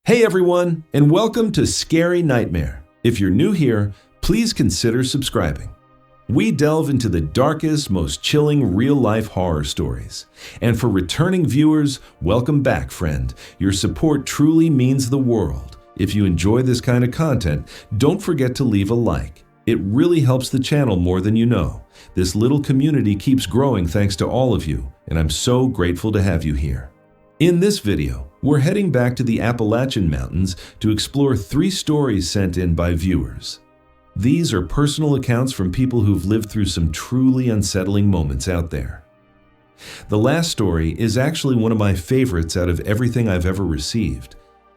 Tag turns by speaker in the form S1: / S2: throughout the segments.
S1: Hey everyone, and welcome to Scary Nightmare. If you're new here, please consider subscribing. We delve into the darkest, most chilling real-life horror stories. And for returning viewers, welcome back, friend. Your support truly means the world. If you enjoy this kind of content, don't forget to leave a like. It really helps the channel more than you know. This little community keeps growing thanks to all of you, and I'm so grateful to have you here. In this video, we're heading back to the Appalachian Mountains to explore 3 stories sent in by viewers. These are personal accounts from people who've lived through some truly unsettling moments out there. The last story is actually one of my favorites out of everything I've ever received.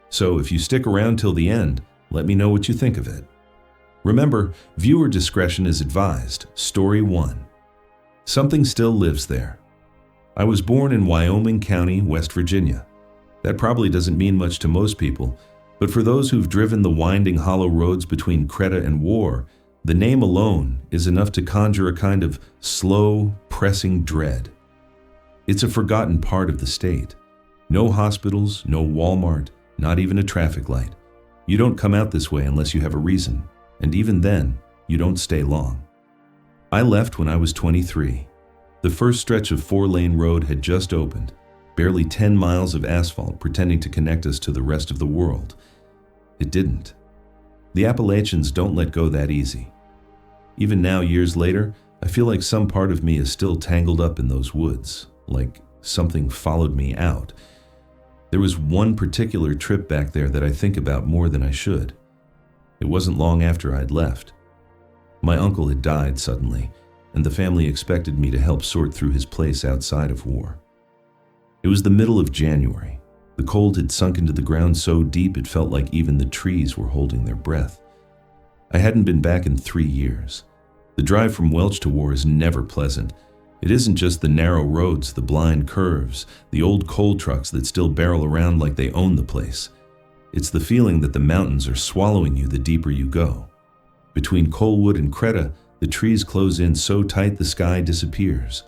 S1: So if you stick around till the end, let me know what you think of it. Remember, viewer discretion is advised. Story 1. Something still lives there. I was born in Wyoming County, West Virginia. That probably doesn't mean much to most people, but for those who've driven the winding hollow roads between Creta and War, the name alone is enough to conjure a kind of slow, pressing dread. It's a forgotten part of the state. No hospitals, no Walmart, not even a traffic light. You don't come out this way unless you have a reason, and even then, you don't stay long. I left when I was 23. The first stretch of 4-lane road had just opened, barely 10 miles of asphalt pretending to connect us to the rest of the world. It didn't. The Appalachians don't let go that easy. Even now, years later, I feel like some part of me is still tangled up in those woods, like something followed me out. There was one particular trip back there that I think about more than I should. It wasn't long after I'd left. My uncle had died suddenly, and the family expected me to help sort through his place outside of war. It was the middle of January. The cold had sunk into the ground so deep it felt like even the trees were holding their breath. I hadn't been back in 3 years. The drive from Welch to War is never pleasant. It isn't just the narrow roads, the blind curves, the old coal trucks that still barrel around like they own the place. It's the feeling that the mountains are swallowing you the deeper you go. Between Coalwood and Creta, the trees close in so tight the sky disappears.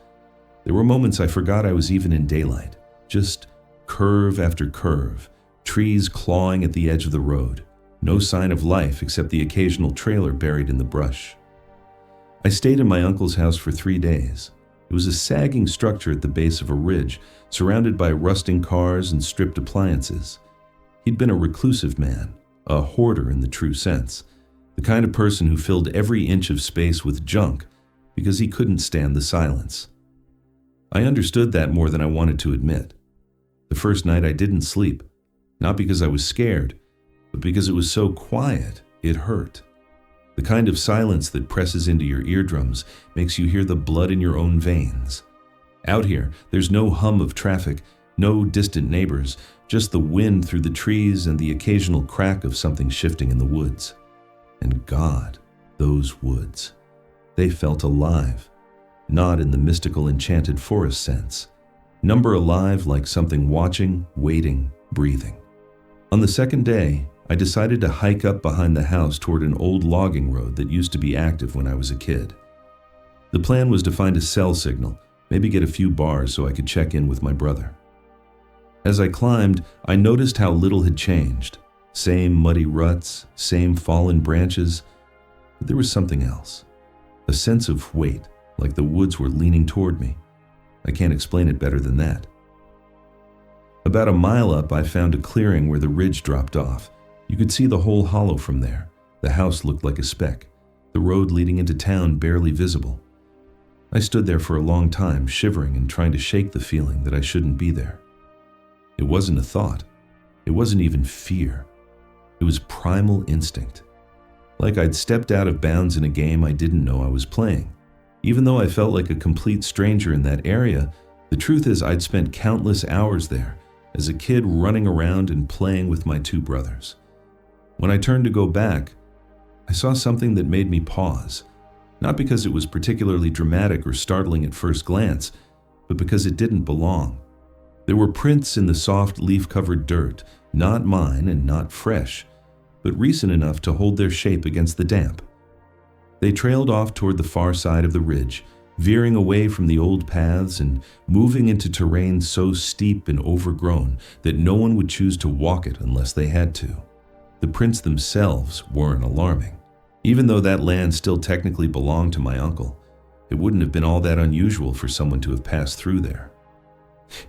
S1: There were moments I forgot I was even in daylight. Just curve after curve, trees clawing at the edge of the road. No sign of life except the occasional trailer buried in the brush. I stayed in my uncle's house for 3 days. It was a sagging structure at the base of a ridge, surrounded by rusting cars and stripped appliances. He'd been a reclusive man, a hoarder in the true sense. The kind of person who filled every inch of space with junk because he couldn't stand the silence. I understood that more than I wanted to admit. The first night I didn't sleep, not because I was scared, but because it was so quiet it hurt. The kind of silence that presses into your eardrums makes you hear the blood in your own veins. Out here, there's no hum of traffic, no distant neighbors, just the wind through the trees and the occasional crack of something shifting in the woods. And God, those woods. They felt alive, not in the mystical enchanted forest sense. Number alive like something watching, waiting, breathing. On the second day, I decided to hike up behind the house toward an old logging road that used to be active when I was a kid. The plan was to find a cell signal, maybe get a few bars so I could check in with my brother. As I climbed, I noticed how little had changed. Same muddy ruts, same fallen branches, but there was something else. A sense of weight, like the woods were leaning toward me. I can't explain it better than that. About a mile up, I found a clearing where the ridge dropped off. You could see the whole hollow from there. The house looked like a speck, the road leading into town barely visible. I stood there for a long time, shivering and trying to shake the feeling that I shouldn't be there. It wasn't a thought. It wasn't even fear. It was primal instinct. Like I'd stepped out of bounds in a game I didn't know I was playing. Even though I felt like a complete stranger in that area, the truth is I'd spent countless hours there, as a kid running around and playing with my 2 brothers. When I turned to go back, I saw something that made me pause. Not because it was particularly dramatic or startling at first glance, but because it didn't belong. There were prints in the soft leaf-covered dirt, not mine and not fresh, but recent enough to hold their shape against the damp. They trailed off toward the far side of the ridge, veering away from the old paths and moving into terrain so steep and overgrown that no one would choose to walk it unless they had to. The prints themselves weren't alarming. Even though that land still technically belonged to my uncle, it wouldn't have been all that unusual for someone to have passed through there.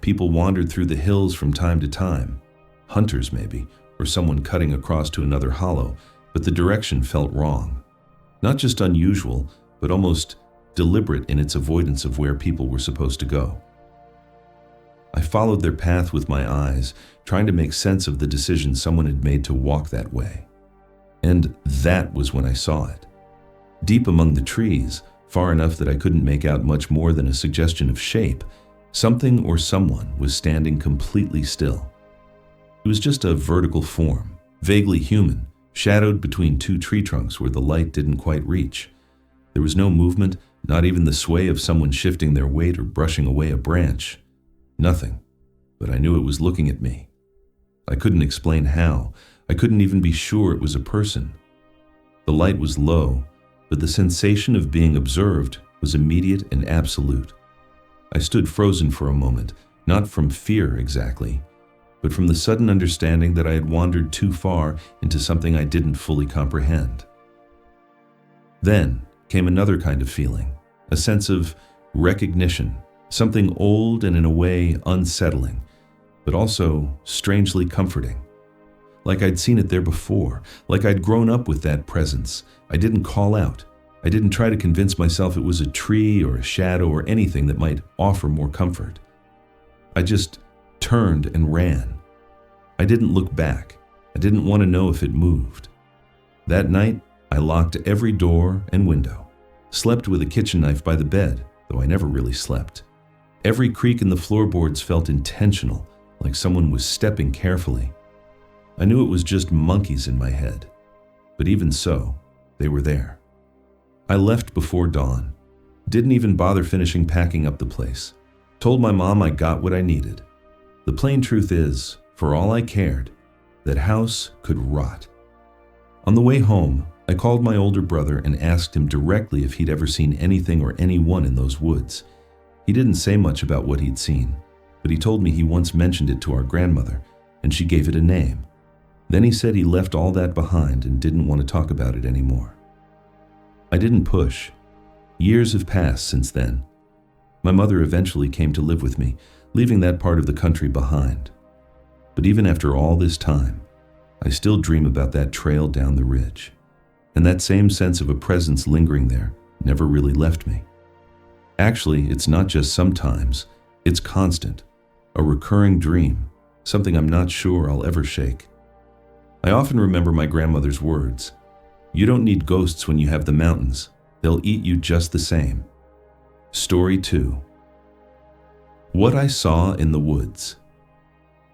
S1: People wandered through the hills from time to time, hunters maybe, or someone cutting across to another hollow, but the direction felt wrong. Not just unusual, but almost deliberate in its avoidance of where people were supposed to go. I followed their path with my eyes, trying to make sense of the decision someone had made to walk that way. And that was when I saw it. Deep among the trees, far enough that I couldn't make out much more than a suggestion of shape, something or someone was standing completely still. It was just a vertical form, vaguely human, shadowed between two tree trunks where the light didn't quite reach. There was no movement, not even the sway of someone shifting their weight or brushing away a branch. Nothing, but I knew it was looking at me. I couldn't explain how. I couldn't even be sure it was a person. The light was low, but the sensation of being observed was immediate and absolute. I stood frozen for a moment, not from fear exactly, but from the sudden understanding that I had wandered too far into something I didn't fully comprehend. Then came another kind of feeling, a sense of recognition, something old and in a way unsettling, but also strangely comforting. Like I'd seen it there before, like I'd grown up with that presence. I didn't call out. I didn't try to convince myself it was a tree or a shadow or anything that might offer more comfort. I just turned and ran. I didn't look back. I didn't want to know if it moved. That night, I locked every door and window, slept with a kitchen knife by the bed, though I never really slept. Every creak in the floorboards felt intentional, like someone was stepping carefully. I knew it was just monkeys in my head, but even so, they were there. I left before dawn, didn't even bother finishing packing up the place, told my mom I got what I needed. The plain truth is, for all I cared, that house could rot. On the way home, I called my older brother and asked him directly if he'd ever seen anything or anyone in those woods. He didn't say much about what he'd seen, but he told me he once mentioned it to our grandmother, and she gave it a name. Then he said he left all that behind and didn't want to talk about it anymore. I didn't push. Years have passed since then. My mother eventually came to live with me, leaving that part of the country behind. But even after all this time, I still dream about that trail down the ridge. And that same sense of a presence lingering there never really left me. Actually, it's not just sometimes, it's constant, a recurring dream, something I'm not sure I'll ever shake. I often remember my grandmother's words, "You don't need ghosts when you have the mountains. They'll eat you just the same." Story 2. What I saw in the woods.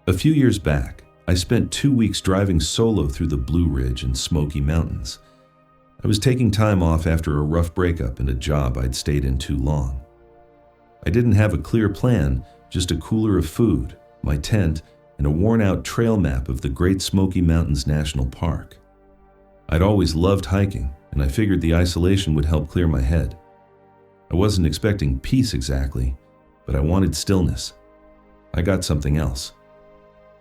S1: A few years back, I spent 2 weeks driving solo through the Blue Ridge and Smoky Mountains. I was taking time off after a rough breakup and a job I'd stayed in too long. I didn't have a clear plan, just a cooler of food, my tent, and a worn-out trail map of the Great Smoky Mountains National Park. I'd always loved hiking, and I figured the isolation would help clear my head. I wasn't expecting peace exactly, but I wanted stillness. I got something else.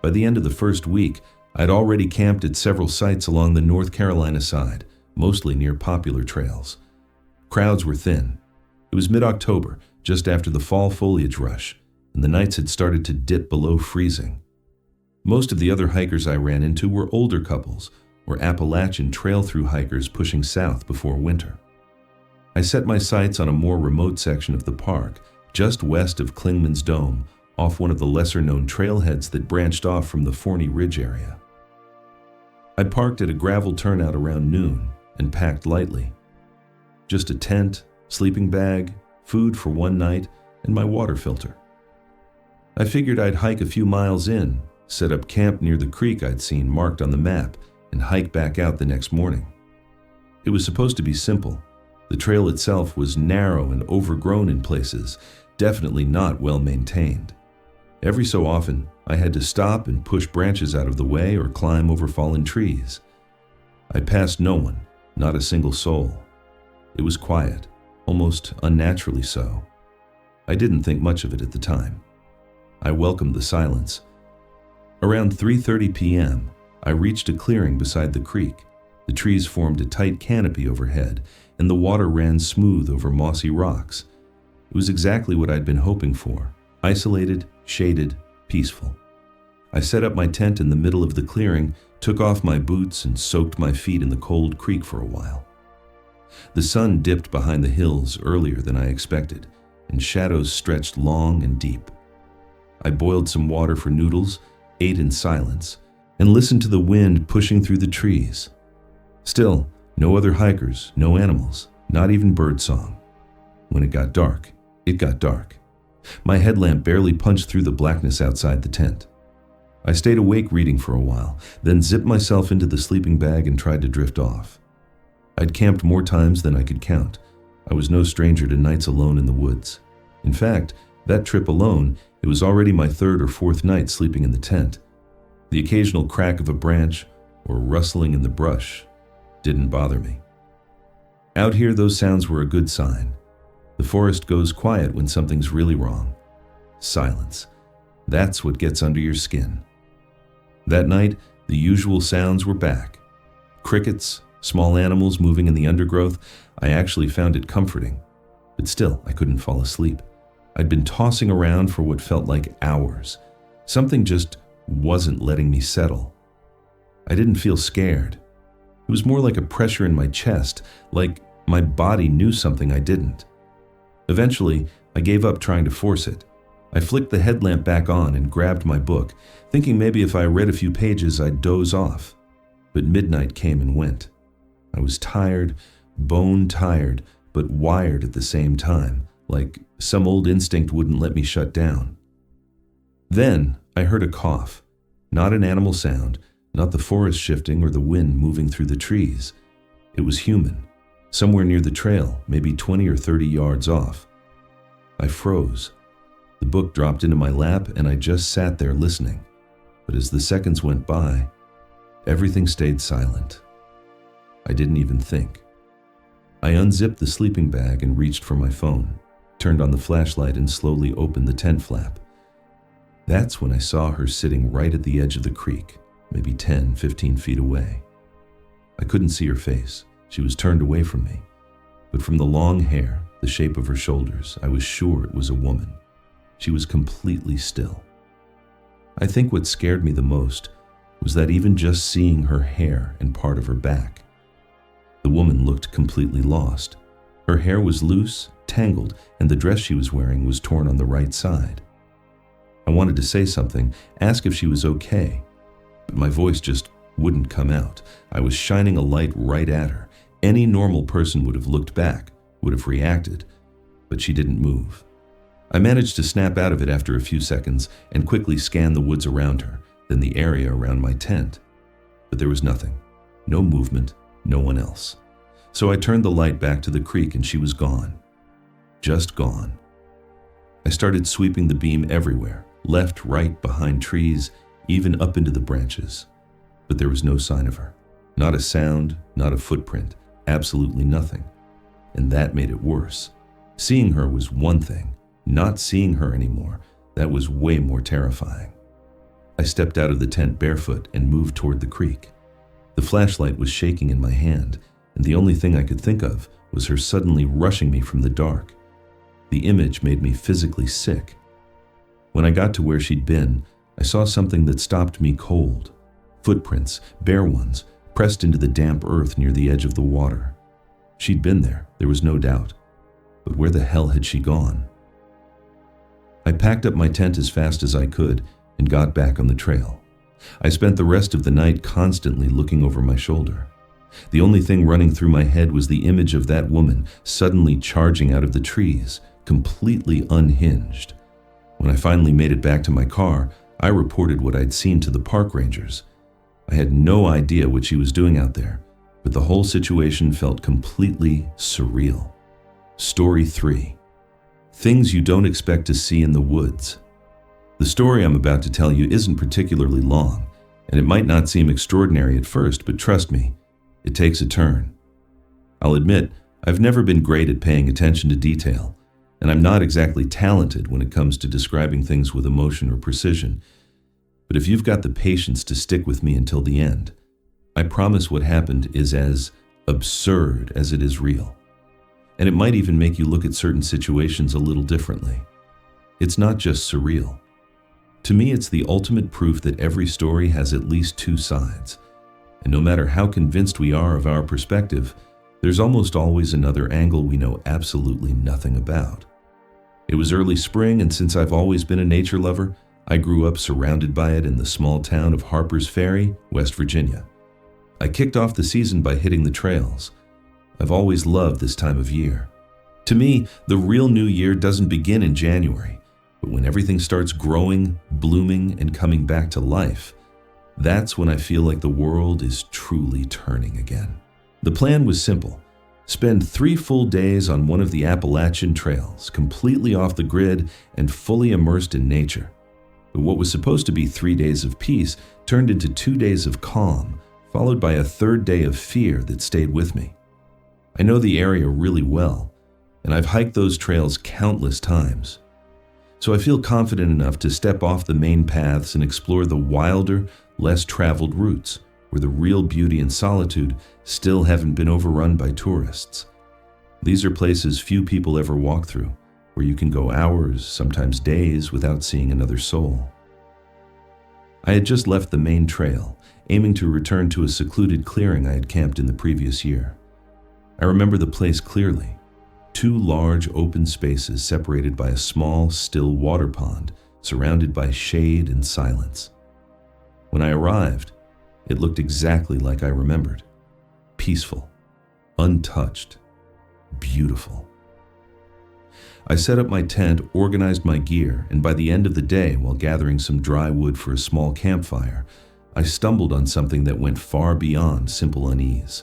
S1: By the end of the first week, I'd already camped at several sites along the North Carolina side, mostly near popular trails. Crowds were thin. It was mid-October, just after the fall foliage rush, and the nights had started to dip below freezing. Most of the other hikers I ran into were older couples, or Appalachian trail-through hikers pushing south before winter. I set my sights on a more remote section of the park, just west of Clingman's Dome, off one of the lesser-known trailheads that branched off from the Forney Ridge area. I parked at a gravel turnout around noon and packed lightly. Just a tent, sleeping bag, food for one night, and my water filter. I figured I'd hike a few miles in, set up camp near the creek I'd seen marked on the map, and hike back out the next morning. It was supposed to be simple. The trail itself was narrow and overgrown in places, definitely not well maintained. Every so often, I had to stop and push branches out of the way or climb over fallen trees. I passed no one, not a single soul. It was quiet, almost unnaturally so. I didn't think much of it at the time. I welcomed the silence. Around 3:30 p.m., I reached a clearing beside the creek. The trees formed a tight canopy overhead, and the water ran smooth over mossy rocks. It was exactly what I'd been hoping for: isolated, shaded, peaceful. I set up my tent in the middle of the clearing, took off my boots, and soaked my feet in the cold creek for a while. The sun dipped behind the hills earlier than I expected, and shadows stretched long and deep. I boiled some water for noodles, ate in silence, and listened to the wind pushing through the trees. Still, no other hikers, no animals, not even birdsong. When it got dark, it got dark. My headlamp barely punched through the blackness outside the tent. I stayed awake reading for a while, then zipped myself into the sleeping bag and tried to drift off. I'd camped more times than I could count. I was no stranger to nights alone in the woods. In fact, that trip alone, it was already my third or fourth night sleeping in the tent. The occasional crack of a branch or rustling in the brush didn't bother me. Out here, those sounds were a good sign. The forest goes quiet when something's really wrong. Silence. That's what gets under your skin. That night, the usual sounds were back. Crickets, small animals moving in the undergrowth. I actually found it comforting. But still, I couldn't fall asleep. I'd been tossing around for what felt like hours. Something just wasn't letting me settle. I didn't feel scared. It was more like a pressure in my chest, like my body knew something I didn't. Eventually, I gave up trying to force it. I flicked the headlamp back on and grabbed my book, thinking maybe if I read a few pages I'd doze off. But midnight came and went. I was tired, bone tired, but wired at the same time, like some old instinct wouldn't let me shut down. Then I heard a cough. Not an animal sound, not the forest shifting or the wind moving through the trees. It was human, somewhere near the trail, maybe 20 or 30 yards off. I froze. The book dropped into my lap and I just sat there listening. But as the seconds went by, everything stayed silent. I didn't even think. I unzipped the sleeping bag and reached for my phone, turned on the flashlight and slowly opened the tent flap. That's when I saw her sitting right at the edge of the creek, maybe 10, 15 feet away. I couldn't see her face. She was turned away from me. But from the long hair, the shape of her shoulders, I was sure it was a woman. She was completely still. I think what scared me the most was that even just seeing her hair and part of her back, the woman looked completely lost. Her hair was loose, tangled, and the dress she was wearing was torn on the right side. I wanted to say something, ask if she was okay, but my voice just wouldn't come out. I was shining a light right at her. Any normal person would have looked back, would have reacted, but she didn't move. I managed to snap out of it after a few seconds and quickly scanned the woods around her, then the area around my tent. But there was nothing. No movement, no one else. So I turned the light back to the creek and she was gone. Just gone. I started sweeping the beam everywhere, left, right, behind trees, even up into the branches. But there was no sign of her. Not a sound, not a footprint, absolutely nothing. And that made it worse. Seeing her was one thing. Not seeing her anymore, that was way more terrifying. I stepped out of the tent barefoot and moved toward the creek. The flashlight was shaking in my hand, and the only thing I could think of was her suddenly rushing me from the dark. The image made me physically sick. When I got to where she'd been, I saw something that stopped me cold. Footprints, bare ones, pressed into the damp earth near the edge of the water. She'd been there was no doubt. But where the hell had she gone? I packed up my tent as fast as I could and got back on the trail. I spent the rest of the night constantly looking over my shoulder. The only thing running through my head was the image of that woman suddenly charging out of the trees, completely unhinged. When I finally made it back to my car, I reported what I'd seen to the park rangers. I had no idea what she was doing out there, but the whole situation felt completely surreal. Story 3. Things you don't expect to see in the woods. The story I'm about to tell you isn't particularly long, and it might not seem extraordinary at first, but trust me, it takes a turn. I'll admit, I've never been great at paying attention to detail, and I'm not exactly talented when it comes to describing things with emotion or precision. But if you've got the patience to stick with me until the end, I promise what happened is as absurd as it is real. And it might even make you look at certain situations a little differently. It's not just surreal. To me, it's the ultimate proof that every story has at least two sides. And no matter how convinced we are of our perspective, there's almost always another angle we know absolutely nothing about. It was early spring, and since I've always been a nature lover, I grew up surrounded by it in the small town of Harper's Ferry, West Virginia. I kicked off the season by hitting the trails. I've always loved this time of year. To me, the real new year doesn't begin in January, but when everything starts growing, blooming, and coming back to life, that's when I feel like the world is truly turning again. The plan was simple. Spend 3 full days on one of the Appalachian trails, completely off the grid and fully immersed in nature. But what was supposed to be 3 days of peace turned into 2 days of calm, followed by a 3rd day of fear that stayed with me. I know the area really well, and I've hiked those trails countless times. So I feel confident enough to step off the main paths and explore the wilder, less traveled routes, where the real beauty and solitude still haven't been overrun by tourists. These are places few people ever walk through, where you can go hours, sometimes days, without seeing another soul. I had just left the main trail, aiming to return to a secluded clearing I had camped in the previous year. I remember the place clearly. 2 large open spaces separated by a small, still water pond, surrounded by shade and silence. When I arrived, it looked exactly like I remembered. Peaceful, untouched, beautiful. I set up my tent, organized my gear, and by the end of the day, while gathering some dry wood for a small campfire, I stumbled on something that went far beyond simple unease.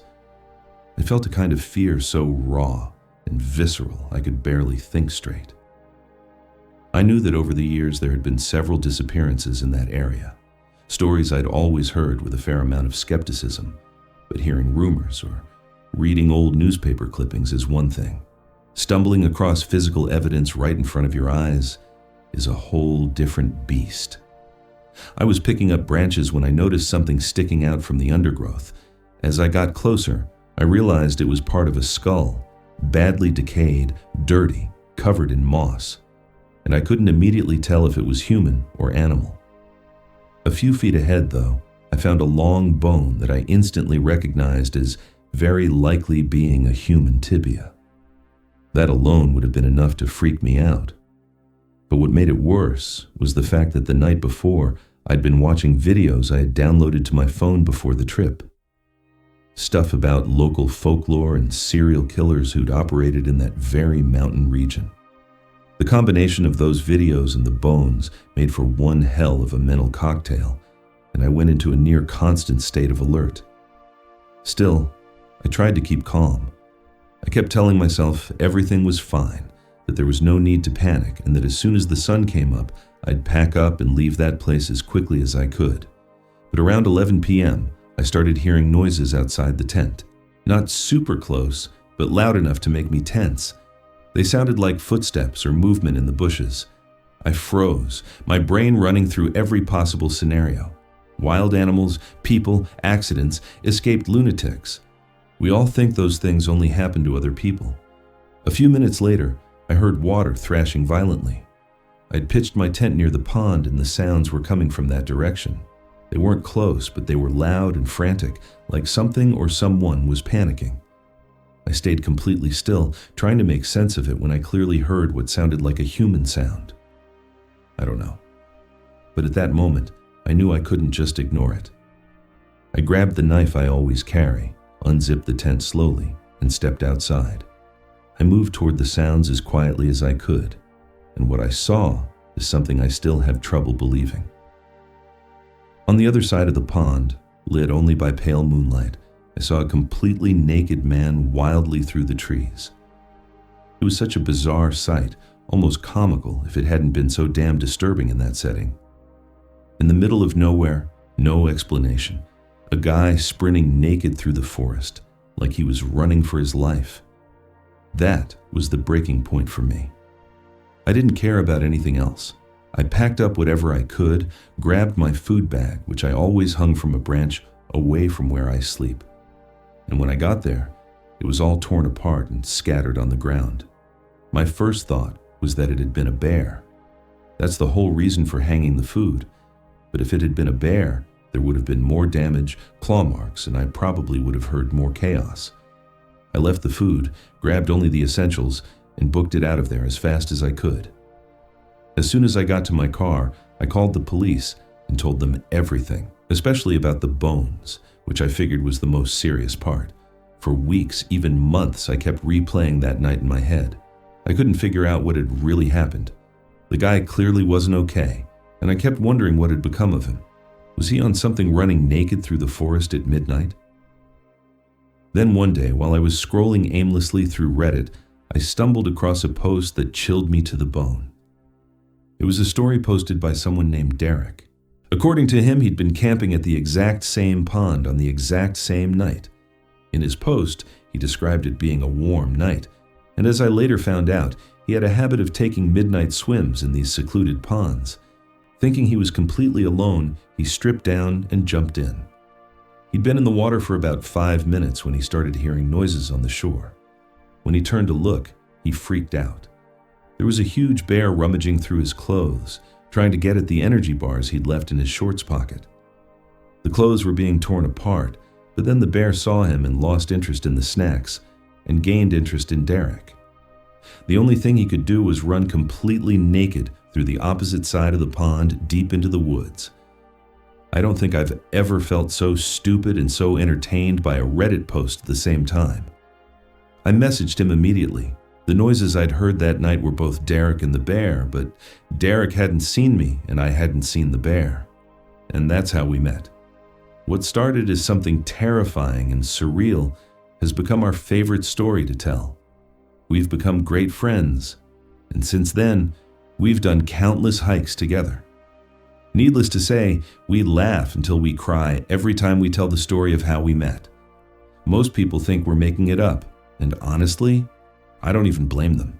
S1: I felt a kind of fear so raw and visceral I could barely think straight. I knew that over the years there had been several disappearances in that area, stories I'd always heard with a fair amount of skepticism, but hearing rumors or reading old newspaper clippings is one thing. Stumbling across physical evidence right in front of your eyes is a whole different beast. I was picking up branches when I noticed something sticking out from the undergrowth. As I got closer, I realized it was part of a skull, badly decayed, dirty, covered in moss, and I couldn't immediately tell if it was human or animal. A few feet ahead, though, I found a long bone that I instantly recognized as very likely being a human tibia. That alone would have been enough to freak me out. But what made it worse was the fact that the night before, I'd been watching videos I had downloaded to my phone before the trip. Stuff about local folklore and serial killers who'd operated in that very mountain region. The combination of those videos and the bones made for one hell of a mental cocktail, and I went into a near constant state of alert. Still, I tried to keep calm. I kept telling myself everything was fine, that there was no need to panic, and that as soon as the sun came up, I'd pack up and leave that place as quickly as I could. But around 11 p.m., I started hearing noises outside the tent. Not super close, but loud enough to make me tense. They sounded like footsteps or movement in the bushes. I froze, my brain running through every possible scenario. Wild animals, people, accidents, escaped lunatics. We all think those things only happen to other people. A few minutes later, I heard water thrashing violently. I'd pitched my tent near the pond and the sounds were coming from that direction. They weren't close, but they were loud and frantic, like something or someone was panicking. I stayed completely still, trying to make sense of it when I clearly heard what sounded like a human sound. I don't know. But at that moment, I knew I couldn't just ignore it. I grabbed the knife I always carry, unzipped the tent slowly, and stepped outside. I moved toward the sounds as quietly as I could, and what I saw is something I still have trouble believing. On the other side of the pond, lit only by pale moonlight, I saw a completely naked man wildly through the trees. It was such a bizarre sight, almost comical if it hadn't been so damn disturbing in that setting. In the middle of nowhere, no explanation, a guy sprinting naked through the forest, like he was running for his life. That was the breaking point for me. I didn't care about anything else. I packed up whatever I could, grabbed my food bag, which I always hung from a branch away from where I sleep. And when I got there, it was all torn apart and scattered on the ground. My first thought was that it had been a bear. That's the whole reason for hanging the food. But if it had been a bear, there would have been more damage, claw marks, and I probably would have heard more chaos. I left the food, grabbed only the essentials, and booked it out of there as fast as I could. As soon as I got to my car, I called the police and told them everything, especially about the bones, which I figured was the most serious part. For weeks, even months, I kept replaying that night in my head. I couldn't figure out what had really happened. The guy clearly wasn't okay, and I kept wondering what had become of him. Was he on something running naked through the forest at midnight? Then one day, while I was scrolling aimlessly through Reddit, I stumbled across a post that chilled me to the bone. It was a story posted by someone named Derek. According to him, he'd been camping at the exact same pond on the exact same night. In his post, he described it being a warm night, and as I later found out, he had a habit of taking midnight swims in these secluded ponds. Thinking he was completely alone, he stripped down and jumped in. He'd been in the water for about 5 minutes when he started hearing noises on the shore. When he turned to look, he freaked out. There was a huge bear rummaging through his clothes, trying to get at the energy bars he'd left in his shorts pocket. The clothes were being torn apart, but then the bear saw him and lost interest in the snacks and gained interest in Derek. The only thing he could do was run completely naked through the opposite side of the pond deep into the woods. I don't think I've ever felt so stupid and so entertained by a Reddit post at the same time. I messaged him immediately. The noises I'd heard that night were both Derek and the bear, but Derek hadn't seen me and I hadn't seen the bear. And that's how we met. What started as something terrifying and surreal has become our favorite story to tell. We've become great friends, and since then, we've done countless hikes together. Needless to say, we laugh until we cry every time we tell the story of how we met. Most people think we're making it up, and honestly, I don't even blame them.